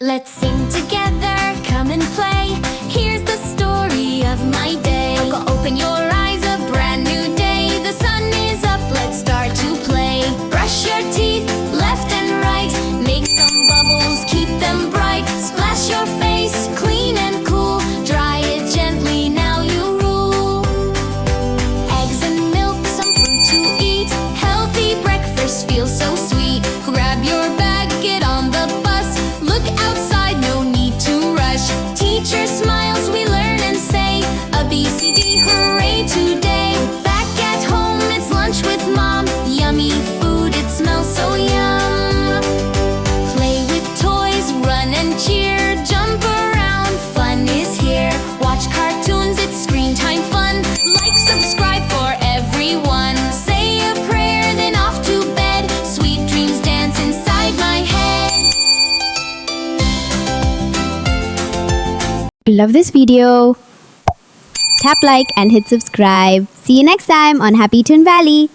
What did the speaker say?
Let's sing together, come and play. Here's the story of my day. Go open your eyes, a brand new day. The sun is up, let's start to play. Brush your teeth, left and right. Make some bubbles, keep them bright. Splash your face, clean and cool. Dry it gently, now you rule. Eggs and milk, some fruit to eat. Healthy breakfast feels so sweet. Grab your bag, get on the bus. Look outside, no need to rush. Teacher smiles, we learn and say a B, C, D, hooray today. Back at home, it's lunch with mom. Yummy food, it smells so yum. Play with toys, run and cheer. Jump around, fun is here. Watch cartoons, it's screen time fun. Like, subscribe for everyone. Say a prayer, then off to bed. Sweet dreams dance inside my head. Love this video? Tap like and hit subscribe. See you next time on Happy Toon Valley.